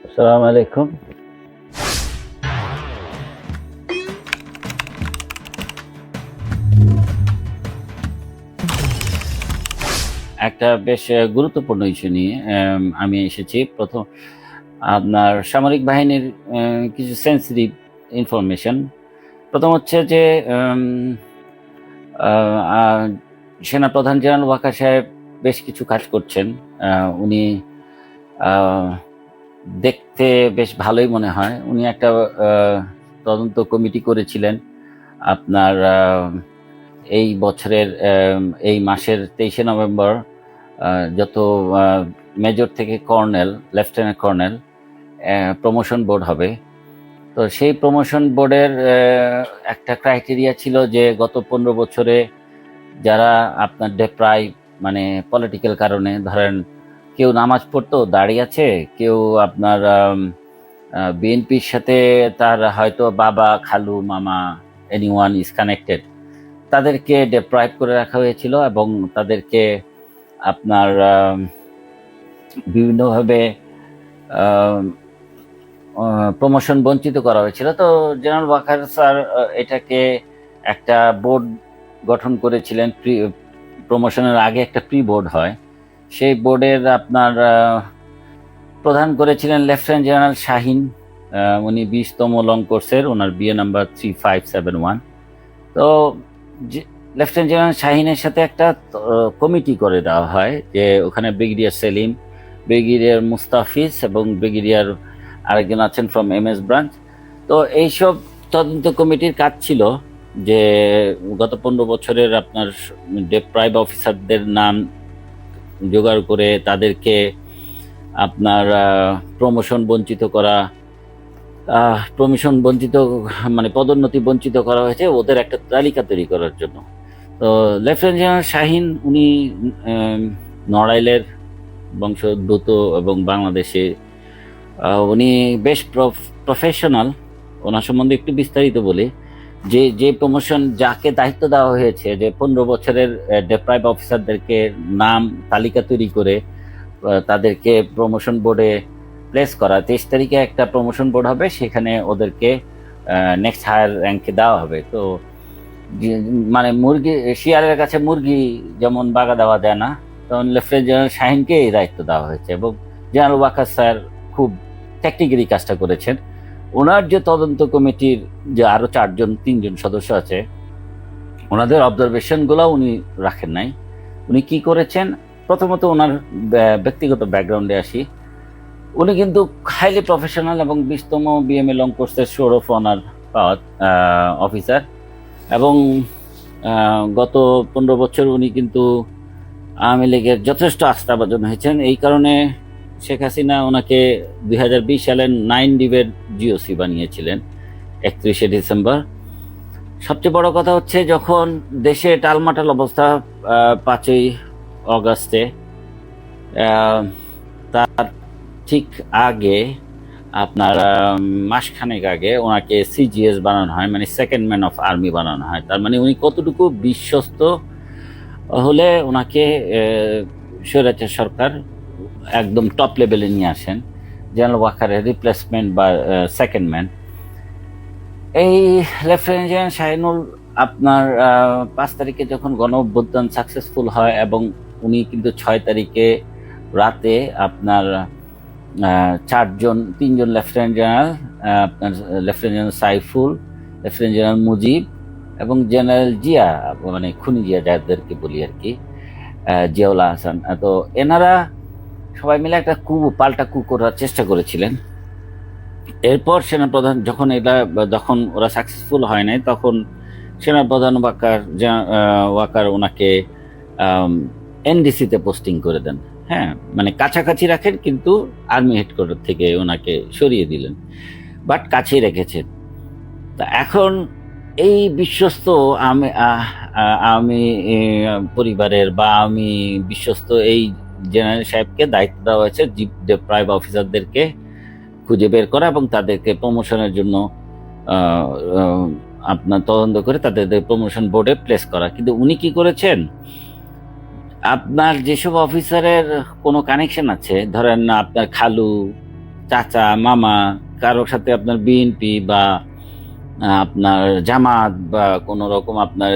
আসসালামু আলাইকুম। একটা বেশ গুরুত্বপূর্ণ ইস্যু নিয়ে আমি এসেছি। প্রথম আপনার সামরিক বাহিনীর কিছু সেন্সিটিভ ইনফরমেশন। প্রথম হচ্ছে যে সেনাপ্রধান জেনারেল ওয়াকার সাহেব বেশ কিছু কাজ করছেন। উনি দেখতে বেশ ভালোই মনে হয়। উনি একটা তদন্ত কমিটি করেছিলেন আপনার এই বছরের এই মাসের 23শে নভেম্বর যত মেজর থেকে colonel, lieutenant colonel promotion board হবে। তো সেই প্রমোশন বোর্ডের একটা ক্রাইটেরিয়া ছিল যে গত 15 বছরে যারা আপনার ডেপ্রাইভ, মানে পলিটিক্যাল কারণে, ধরেন কেউ নামাজ পড়তো দাঁড়িয়ে আছে, কেউ আপনার বিএনপির সাথে তার হয়তো বাবা, খালু, মামা, এনিওয়ান ইজ কানেক্টেড, তাদেরকে ডেপ্রাইভ করে রাখা হয়েছিল এবং তাদেরকে আপনার বিভিন্নভাবে প্রমোশন বঞ্চিত করা হয়েছিল। তো জেনারেল ওয়াকার স্যার এটাকে একটা বোর্ড গঠন করেছিলেন। প্রমোশনের আগে একটা প্রি বোর্ড হয়, সেই বোর্ডের আপনার প্রধান করেছিলেন লেফটেন্যান্ট জেনারেল শাহিন। উনি 20তম লং কোর্সের, ওনার বিএ নাম্বার 3571। তো লেফটেন্যান্ট জেনারেল শাহিনের সাথে একটা কমিটি করে দেওয়া হয়, যে ওখানে ব্রিগেডিয়ার সেলিম, ব্রিগেডিয়ার মুস্তাফিজ এবং ব্রিগেডিয়ার আরেকজন আছেন ফ্রম MS ব্রাঞ্চ। তো এইসব তদন্ত কমিটির কাজ ছিল যে গত 15 বছরের আপনার ডেপ্রাইভ অফিসারদের নাম জোগাড় করে তাদেরকে আপনার প্রমোশন বঞ্চিত করা, মানে পদোন্নতি বঞ্চিত করা হয়েছে, ওদের একটা তালিকা তৈরি করার জন্য। তো লেফটেন্যান্ট জেনারেল শাহিন উনি নড়াইলের বংশোদ্ভূত এবং বাংলাদেশে উনি বেশ প্রফেশনাল। ওনার সম্বন্ধে একটু বিস্তারিত বলি, যে প্রমোশন যাকে দায়িত্ব দেওয়া হয়েছে যে 15 বছরের ডেপ্রাইভ অফিসারদেরকে নাম তালিকা তৈরি করে তাদেরকে প্রমোশন বোর্ডে প্লেস করা। 23 তারিখে একটা প্রমোশন বোর্ড হবে, সেখানে ওদেরকে নেক্সট হায়ার র্যাঙ্কে দেওয়া হবে। তো মানে মুরগি, শিয়ালের কাছে মুরগি যেমন বাগা দেওয়া যায় না, তখন লেফটেন্যান্ট জেনারেল শাহিনকে এই দায়িত্ব দেওয়া হয়েছে। এবং জেনারেল ওয়াকার স্যার খুব টেকনিক্যালি কাজটা করেছেন। ওনার যে তদন্ত কমিটির যে আরো 3জন সদস্য আছে, ওনাদের অবজারভেশনগুলো উনি রাখেন নাই। উনি কি করেছেন, প্রথমত ওনার ব্যক্তিগত ব্যাকগ্রাউন্ডে আসি। উনি কিন্তু হাইলি প্রফেশনাল এবং 20তম BMA লং কোর্সের শোর অফ অনার পাওয়া অফিসার। এবং গত 15 বছর উনি কিন্তু আওয়ামী লীগের যথেষ্ট আস্থাভাজন হয়েছেন। এই কারণে শেখ হাসিনা ওনাকে 2020 সালের 9 ডিভের GOC বানিয়েছিলেন 31শে ডিসেম্বর। সবচেয়ে বড় কথা হচ্ছে, যখন দেশে টালমাটাল অবস্থা 5ই অগাস্টে, তার ঠিক আগে আপনার মাসখানেক আগে ওনাকে CGS বানানো হয়, মানে সেকেন্ড ম্যান অফ আর্মি বানানো হয়। তার মানে উনি কতটুকু বিশ্বস্ত হলে ওনাকে স্বৈরাচার সরকার একদম টপ লেভেলে নিয়ে আসেন, জেনারেল ওয়াকারের রিপ্লেসমেন্ট বা সেকেন্ড ম্যান। এই লেফটেন্যান্ট জেনারেল শাহিনুল আপনার 5 তারিখে যখন গণ অভ্যুত্থান সাকসেসফুল হয়, এবং উনি কিন্তু 6 তারিখে রাতে আপনার 3জন লেফটেন্যান্ট জেনারেল, আপনার lieutenant general Saiful, lieutenant general Mujib এবং জেনারেল জিয়া, মানে খুনি জিয়া যাদেরকে বলি আর কি, জিয়াউল হাসান, তো এনারা সবাই মিলে একটা পাল্টা কু করার চেষ্টা করেছিলেন। এরপর সেনাপ্রধান যখন ওরা সাকসেসফুল হয় নাই, তখন সেনাপ্রধান ওয়াকার ওনাকে NDC-তে পোস্টিং করে দেন। হ্যাঁ, মানে কাছাকাছি রাখেন, কিন্তু আর্মি হেডকোয়ার্টার থেকে ওনাকে সরিয়ে দিলেন, বাট কাছেই রেখেছেন। তা এখন এই বিশ্বস্ত আমি পরিবারের বা আমি বিশ্বস্ত এই জেনারেল সাহেবকে দায়িত্ব দেওয়া হয়েছে ডেপ্রাইভ অফিসারদেরকে খুঁজে বের করা এবং তাদেরকে প্রমোশনের জন্য আপনার তদন্ত করে তাদের প্রমোশন বোর্ডে প্লেস করা। কিন্তু উনি কি করেছেন, আপনার যেসব অফিসারের কোনো কানেকশন আছে, ধরেন আপনার খালু, চাচা, মামা, কারোর সাথে আপনার বিএনপি বা আপনার জামাত বা কোনো রকম আপনার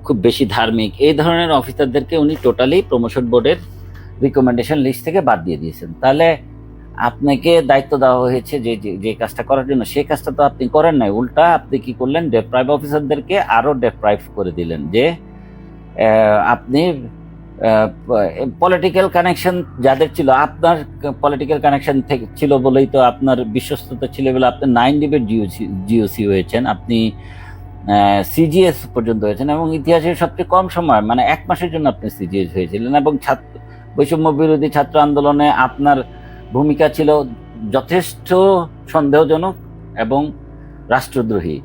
খুব বেশি ধার্মিক এই ধরনের অফিসারদেরকে উনি টোটালি প্রমোশন বোর্ডের রিকমেন্ডেশন লিস্ট থেকে বাদ দিয়ে দিয়েছেন। তাহলে আপনাকে দায়িত্ব দেওয়া হয়েছে যে যে যে কাজটা করার জন্য, সেই কাজটা তো আপনি করেন নাই, উল্টা আপনি কি করলেন, ডেপ্রাইভ অফিসারদেরকে আরো ডেপ্রাইভ করে দিলেন। যে আপনি পলিটিক্যাল কানেকশন যাদের ছিল, আপনার পলিটিক্যাল কানেকশন থেকে ছিল বলেই তো, আপনার বিশ্বস্ততা ছিল বলে আপনি 9 ডিবেট জিওসি হয়েছেন, আপনি সিজিএস পর্যন্ত হয়েছেন, এবং ইতিহাসের সবচেয়ে কম সময় মানে 1 মাসের জন্য আপনি সিজিএস হয়েছিলেন। এবং বৈষম্য বিরোধী ছাত্র আন্দোলনে আপনার ভূমিকা ছিল যথেষ্ট সন্দেহজনক এবং রাষ্ট্রদ্রোহী।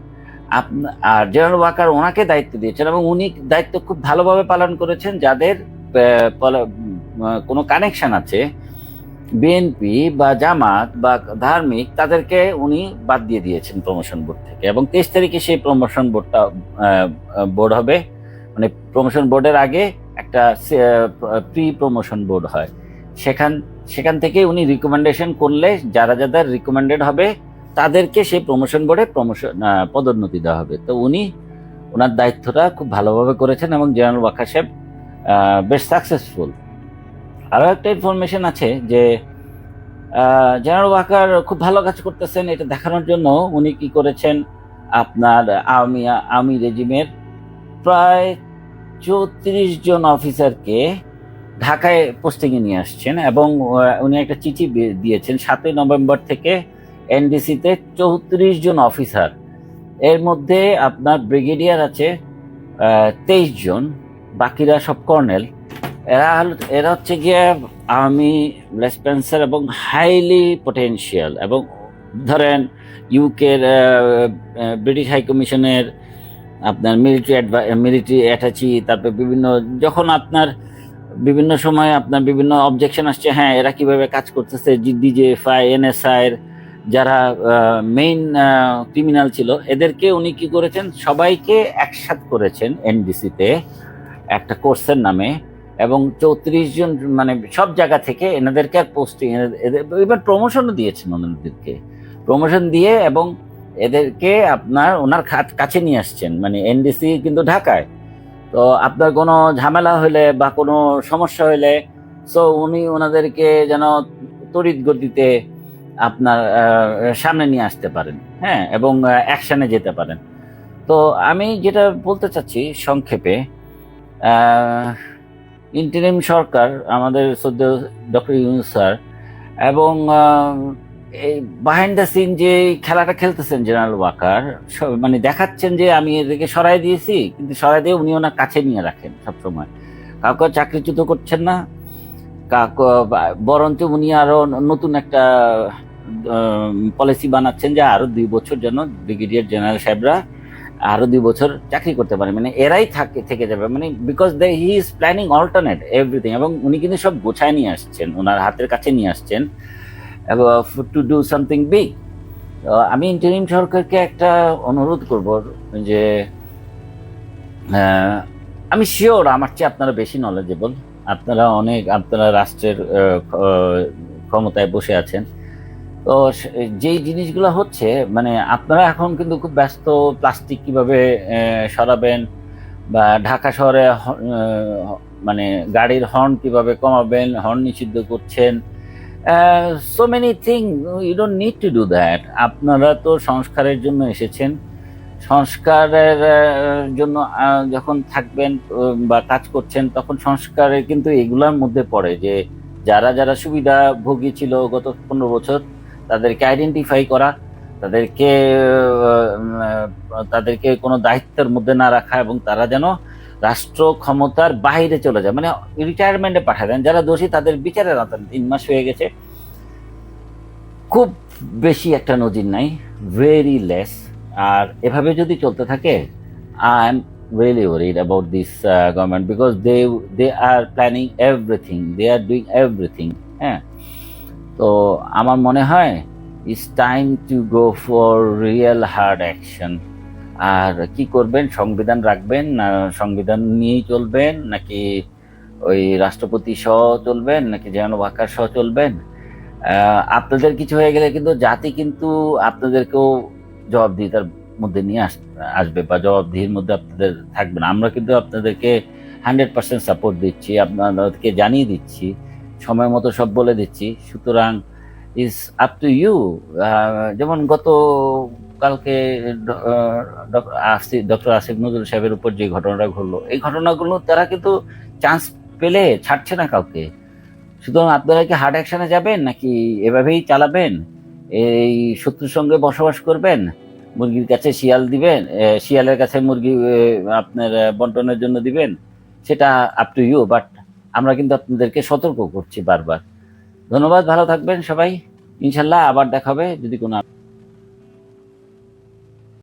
আর জেনারেল ওয়াকার ওনাকে দায়িত্ব দিয়েছেন এবং উনি দায়িত্ব খুব ভালোভাবে পালন করেছেন। যাদের কোনো কানেকশন আছে বিএনপি বা জামাত বা ধার্মিক, তাদেরকে উনি বাদ দিয়ে দিয়েছেন প্রমোশন বোর্ড থেকে। এবং 23 তারিখে সেই প্রমোশন বোর্ডটা বোর্ড হবে, মানে প্রমোশন বোর্ডের আগে একটা প্রি প্রমোশন বোর্ড হয়, সেখান থেকে উনি রিকমেন্ডেশন করলে যারা যাদের রিকমেন্ডেড হবে তাদেরকে সেই প্রমোশন বোর্ডে পদোন্নতি দেওয়া হবে। তো উনি ওনার দায়িত্বটা খুব ভালোভাবে করেছেন এবং জেনারেল ওয়াকার সাহেব বেশ সাকসেসফুল। আরও একটা ইনফরমেশন আছে যে জেনারেল ওয়াকার খুব ভালো কাজ করতেছেন, এটা দেখানোর জন্য উনি কি করেছেন, আপনার আর্মি রেজিমের প্রায় 34 জন অফিসারকে ঢাকায় পোস্টিংয়ে নিয়ে আসছেন। এবং উনি একটা চিঠি দিয়েছেন 7ই নভেম্বর থেকে এনডিসিতে 34 জন অফিসার, এর মধ্যে আপনার ব্রিগেডিয়ার আছে 23 জন, বাকিরা সব কর্নেল। এরা হচ্ছে গিয়ে আর্মি লেসপেন্সার এবং হাইলি পটেনশিয়াল। এবং ধরেন ইউকের ব্রিটিশ হাই কমিশনের আপনার মিলিটারি অ্যাটাচি, তারপর যখন আপনার বিভিন্ন সময় আপনার বিভিন্ন অবজেকশন আসছে, হ্যাঁ এরা কিভাবে কাজ করতেছে, ডিজিএফআই, এনএসআই এর যারা মেইন ক্রিমিনাল ছিল, এদেরকে উনি কি করেছেন, সবাইকে একসাথে করেছেন এনডিসিতে একটা কোর্সের নামে। এবং 34 জন মানে সব জায়গা থেকে এনাদেরকে আর পোস্টিং, এবার প্রমোশনও দিয়েছেন, ওনাদেরকে প্রমোশন দিয়ে এবং এদেরকে আপনার ওনার কাছে নিয়ে আসছেন, মানে এনডিসি কিন্তু ঢাকায়। তো আপনার কোনো ঝামেলা হলে বা কোনো সমস্যা হলে সো উনি ওনাদেরকে যেন তড়িৎ গতিতে আপনার সামনে নিয়ে আসতে পারেন, হ্যাঁ, এবং অ্যাকশনে যেতে পারেন। তো আমি যেটা বলতে চাচ্ছি সংক্ষেপে, ইন্টারিম সরকার আমাদের শ্রদ্ধেয় ডক্টর ইউনূস স্যার এবং এই বিহাইন্ড দ্য সিন যে খেলাটা খেলতেছেন জেনারেল ওয়াকার, মানে দেখাচ্ছেন যে আমি এদেরকে সরাই দিয়েছি, কিন্তু সরাই দিয়ে উনি ওনার কাছে নিয়ে রাখেন সবসময়, কাউকে চাকরিচ্যুত করছেন না, বরঞ্চ উনি আরো নতুন একটা পলিসি বানাচ্ছেন যে আরো 2 বছর যেন ব্রিগেডিয়ার জেনারেল সাহেবরা আরো 2 বছর চাকরি করতে পারে, মানে এরাই থেকে যাবে, মানে because he is planning alternate everything. এবং উনি কিন্তু সব গোছায় নিয়ে আসছেন, ওনার হাতের কাছে নিয়ে আসছেন টু ডু সামথিং বিগ। আমি ইন্টারিম সরকারকে একটা অনুরোধ করব যে আমি শিওর আমার চেয়ে আপনারা বেশি নলেজেবল, আপনারা রাষ্ট্রের ক্ষমতায় বসে আছেন। তো যেই জিনিসগুলো হচ্ছে, মানে আপনারা এখন কিন্তু খুব ব্যস্ত, প্লাস্টিক কিভাবে সরাবেন বা ঢাকা শহরে মানে গাড়ির হর্ন কিভাবে কমাবেন, হর্ন নিষিদ্ধ করছেন, so many thing, you don't need to do that. আপনারা তো সংস্কারের জন্য এসেছেন, সংস্কারের জন্য যখন থাকবেন বা কাজ করছেন, তখন সংস্কারের কিন্তু এগুলোর মধ্যে পড়ে যে যারা যারা সুবিধাভোগী ছিল গত 15 বছর, তাদেরকে আইডেন্টিফাই করা, তাদেরকে কোনো দায়িত্বের মধ্যে না রাখা এবং তারা যেন রাষ্ট্র ক্ষমতার বাইরে চলে যায়, মানে রিটায়ারমেন্টে পাঠায় দেন। যারা দোষী তাদের বিচারে না, 3 মাস হয়ে গেছে, খুব বেশি একটা নজির নাই, ভেরি লেস। আর এভাবে যদি চলতে থাকে, I am really worried about this government because they are planning everything, they are doing everything, হ্যাঁ। তো আমার মনে হয় it's time to go for real hard action। আর কি করবেন, সংবিধান রাখবেন না সংবিধান নিয়েই চলবেন, নাকি ওই রাষ্ট্রপতি সহ চলবেন নাকি যেন ওয়াকার সহ চলবেন? আপনাদের কিছু হয়ে গেলে কিন্তু জাতি কিন্তু আপনাদেরকেও জবাবদিহিতার মধ্যে নিয়ে আসবে, বা জবাবদিহির মধ্যে আপনাদের থাকবে না। আমরা কিন্তু আপনাদেরকে 100% সাপোর্ট দিচ্ছি, আপনাদেরকে জানিয়ে দিচ্ছি, সময় মতো সব বলে দিচ্ছি। সুতরাং ইজ আপ টু ইউ। যেমন গত কালকে ডক্টর আসিফ নজরুল সাহেবের উপর যে ঘটনাটা ঘটলো, এই ঘটনাগুলো তারা কিন্তু চান্স পেলে ছাড়ছে না কাউকে। সুতরাং আপনারা কি হার্ড অ্যাকশনে যাবেন নাকি এভাবেই চালাবেন? এই শত্রুর সঙ্গে বসবাস করবেন, মুরগির কাছে শিয়াল দিবেন, শিয়ালের কাছে মুরগি আপনার বন্টনের জন্য দিবেন? সেটা আপ টু ইউ, বাট আমরা কিন্তু আপনাদেরকে সতর্ক করছি বারবার। ধন্যবাদ, ভালো থাকবেন সবাই। ইনশাল্লাহ আবার দেখা হবে যদি কোনো